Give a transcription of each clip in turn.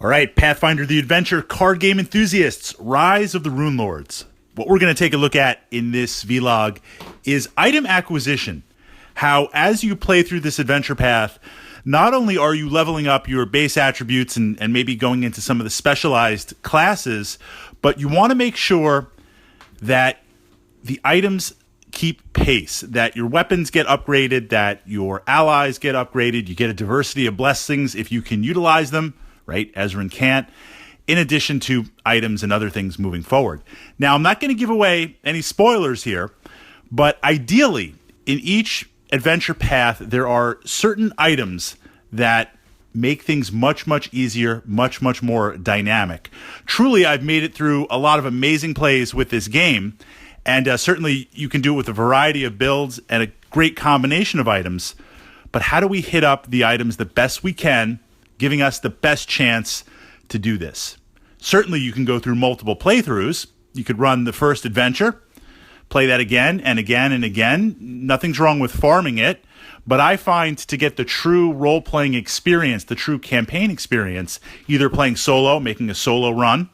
All right, Pathfinder the Adventure card game enthusiasts, Rise of the Rune Lords. What we're going to take a look at in this vlog is item acquisition. How, as you play through this adventure path, not only are you leveling up your base attributes and maybe going into some of the specialized classes, but you want to make sure that the items keep pace, that your weapons get upgraded, that your allies get upgraded, you get a diversity of blessings if you can utilize them, right? Ezrin can't, in addition to items and other things moving forward. Now, I'm not going to give away any spoilers here, but ideally, in each adventure path, there are certain items that make things much, much easier, much, much more dynamic. Truly, I've made it through a lot of amazing plays with this game, and certainly you can do it with a variety of builds and a great combination of items, but how do we hit up the items the best we can, giving us the best chance to do this? Certainly, you can go through multiple playthroughs. You could run the first adventure, play that again and again and again. Nothing's wrong with farming it, but I find to get the true role-playing experience, the true campaign experience, either playing solo, making a solo run,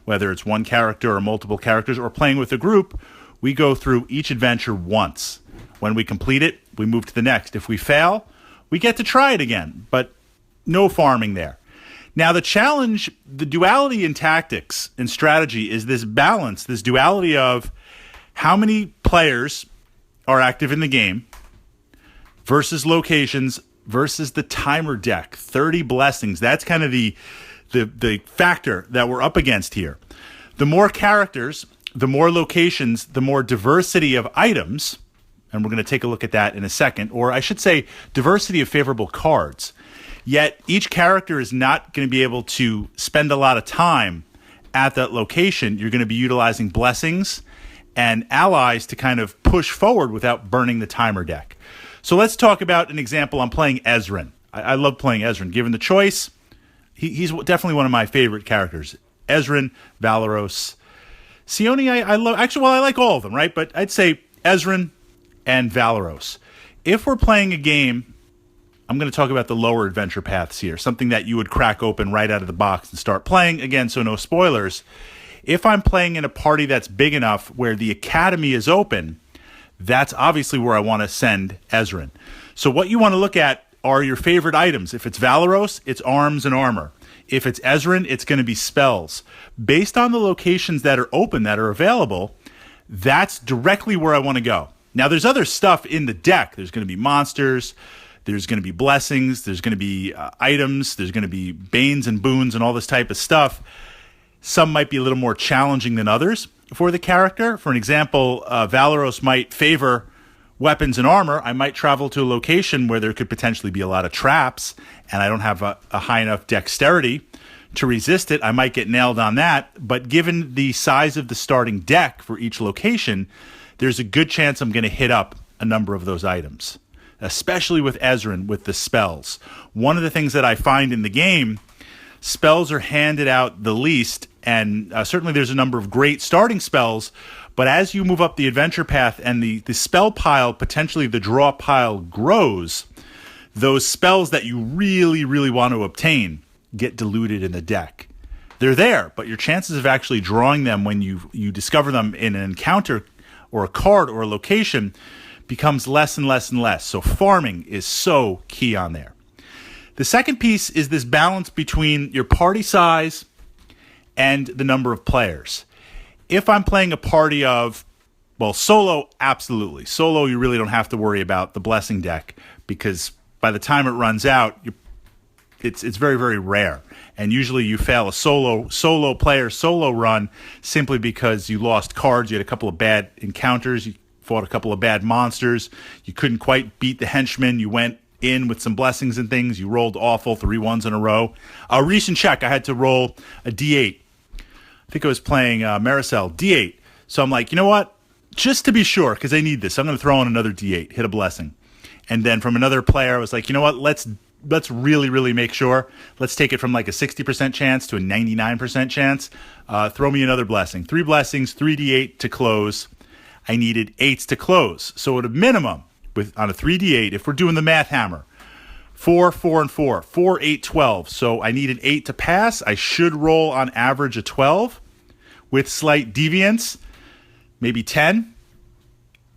whether it's one character or multiple characters, or playing with a group, we go through each adventure once. When we complete it, we move to the next. If we fail, we get to try it again, but no farming there. Now, the challenge, the duality in tactics and strategy is this balance, this duality of how many players are active in the game versus locations versus the timer deck, 30 blessings. That's kind of the factor that we're up against here. The more characters, the more locations, the more diversity of items, and we're going to take a look at that in a second, or I should say diversity of favorable cards. Yet each character is not going to be able to spend a lot of time at that location. You're going to be utilizing blessings and allies to kind of push forward without burning the timer deck. So let's talk about an example. I'm playing Ezrin. I love playing Ezrin. Given the choice, he's definitely one of my favorite characters. Ezrin, Valeros. Sione, I love. Actually, well, I like all of them, right? But I'd say Ezrin and Valeros. If we're playing a game, I'm going to talk about the lower adventure paths here, something that you would crack open right out of the box and start playing. Again, so no spoilers. If I'm playing in a party that's big enough where the academy is open, that's obviously where I want to send Ezrin. So what you want to look at are your favorite items. If it's Valeros, it's arms and armor. If it's Ezrin, it's going to be spells. Based on the locations that are open, that are available, that's directly where I want to go. Now, there's other stuff in the deck. There's going to be monsters. There's going to be blessings. There's going to be items. There's going to be banes and boons and all this type of stuff. Some might be a little more challenging than others for the character. For an example, Valeros might favor weapons and armor. I might travel to a location where there could potentially be a lot of traps, and I don't have a high enough dexterity to resist it. I might get nailed on that. But given the size of the starting deck for each location, there's a good chance I'm going to hit up a number of those items, especially with Ezrin, with the spells. One of the things that I find in the game, spells are handed out the least, and certainly there's a number of great starting spells, but as you move up the adventure path and the spell pile, potentially the draw pile grows, those spells that you really, really want to obtain get diluted in the deck. They're there, but your chances of actually drawing them when you discover them in an encounter or a card or a location becomes less and less and less. So farming is so key on there. The second piece is this balance between your party size and the number of players. If I'm playing a party of, well, solo, absolutely. Solo, you really don't have to worry about the blessing deck because by the time it runs out, it's very, very rare. And usually you fail a solo player solo run simply because you lost cards, you had a couple of bad encounters, you fought a couple of bad monsters, you couldn't quite beat the henchmen, you went in with some blessings and things, you rolled awful 3 ones in a row. A recent check, I had to roll a D8. I think I was playing Maricel, D8. So I'm like, you know what? Just to be sure, because I need this, I'm going to throw in another D8, hit a blessing. And then from another player, I was like, you know what? Let's really, really make sure. Let's take it from like a 60% chance to a 99% chance. Throw me another blessing. 3 blessings, 3 D8 to close. I needed 8s to close. So at a minimum, on a 3D8, if we're doing the math hammer, 4, 4, and 4. 4, 8, 12. So I need an 8 to pass. I should roll on average a 12 with slight deviance, maybe 10.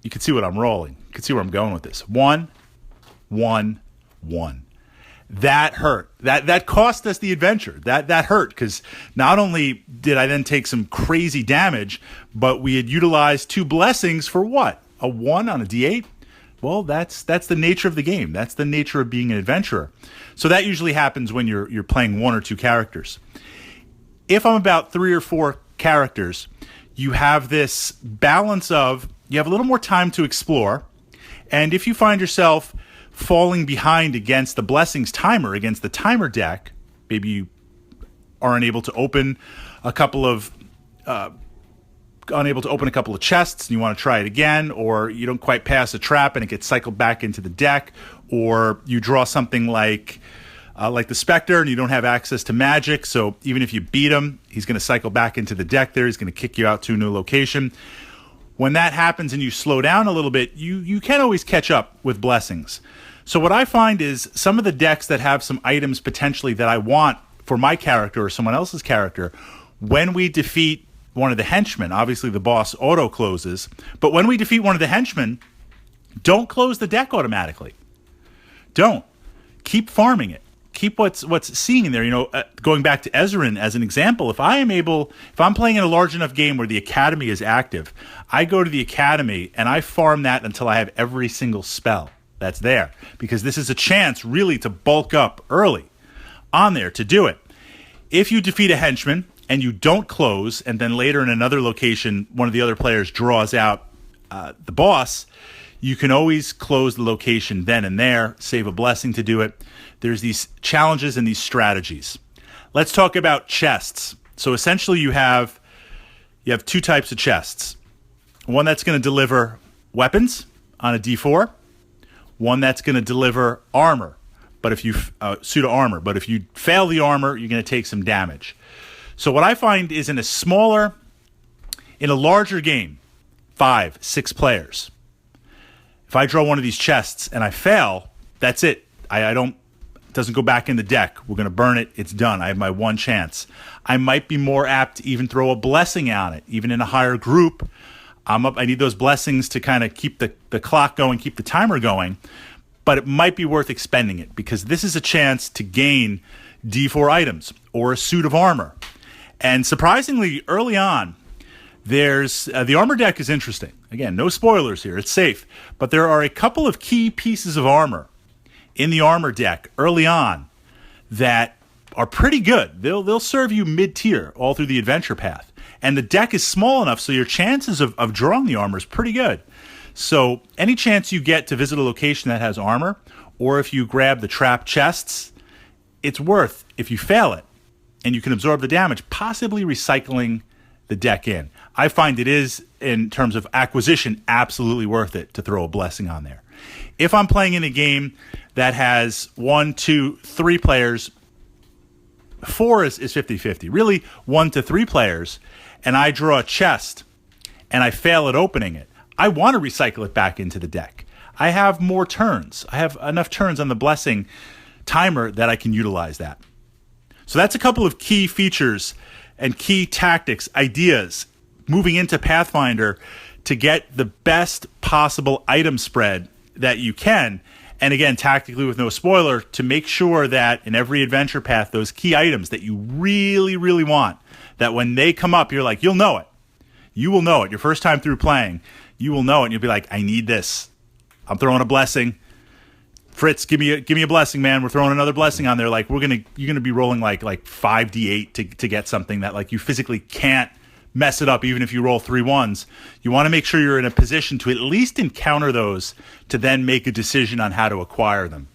You can see what I'm rolling. You can see where I'm going with this. 1, 1, 1. That hurt. That cost us the adventure. That hurt because not only did I then take some crazy damage, but we had utilized 2 blessings for what? A 1 on a D8? Well, that's the nature of the game. That's the nature of being an adventurer. So that usually happens when you're playing 1 or 2 characters. If I'm about 3 or 4 characters, you have this balance of you have a little more time to explore, and if you find yourself falling behind against the blessings timer, against the timer deck, maybe you are unable to open a couple of chests and you want to try it again, or you don't quite pass a trap and it gets cycled back into the deck, or you draw something like the Spectre and you don't have access to magic, so even if you beat him, he's going to cycle back into the deck there, he's going to kick you out to a new location. When that happens and you slow down a little bit, you can always catch up with blessings. So what I find is some of the decks that have some items potentially that I want for my character or someone else's character, when we defeat one of the henchmen, obviously the boss auto closes, but when we defeat one of the henchmen, don't close the deck automatically. Don't. Keep farming it. Keep what's seen in there. Going back to Ezrin as an example, if I'm playing in a large enough game where the academy is active, I go to the academy and I farm that until I have every single spell that's there, because this is a chance really to bulk up early on there to do it. If you defeat a henchman and you don't close, and then later in another location, one of the other players draws out the boss, you can always close the location then and there, save a blessing to do it. There's these challenges and these strategies. Let's talk about chests. So essentially you have 2 types of chests. One that's going to deliver weapons on a D4, one that's going to deliver armor, but if you pseudo armor, but if you fail the armor, you're going to take some damage. So what I find is in a larger game, 5, 6 players, if I draw one of these chests and I fail, that's it. It doesn't go back in the deck. We're going to burn it. It's done. I have my one chance. I might be more apt to even throw a blessing on it, even in a higher group. I need those blessings to kind of keep the clock going, keep the timer going, but it might be worth expending it because this is a chance to gain D4 items or a suit of armor. And surprisingly, early on, there's the armor deck is interesting. Again, no spoilers here. It's safe. But there are a couple of key pieces of armor in the armor deck early on that are pretty good. They'll serve you mid-tier all through the adventure path. And the deck is small enough, so your chances of drawing the armor is pretty good. So any chance you get to visit a location that has armor, or if you grab the trap chests, it's worth, if you fail it, and you can absorb the damage, possibly recycling the deck in. I find it is, in terms of acquisition, absolutely worth it to throw a blessing on there. If I'm playing in a game that has 1, 2, 3 players, 4 is 50-50. Really, 1 to 3 players, and I draw a chest, and I fail at opening it, I want to recycle it back into the deck. I have more turns. I have enough turns on the blessing timer that I can utilize that. So that's a couple of key features and key tactics, ideas, moving into Pathfinder to get the best possible item spread that you can. And again, tactically with no spoiler, to make sure that in every adventure path, those key items that you really, really want, that when they come up, you're like, you'll know it. You will know it. Your first time through playing, you will know it. And you'll be like, I need this. I'm throwing a blessing. Fritz, give me a blessing, man. We're throwing another blessing on there. Like you're gonna be rolling like 5d8 to get something that like you physically can't mess it up, even if you roll 3 1s. You want to make sure you're in a position to at least encounter those to then make a decision on how to acquire them.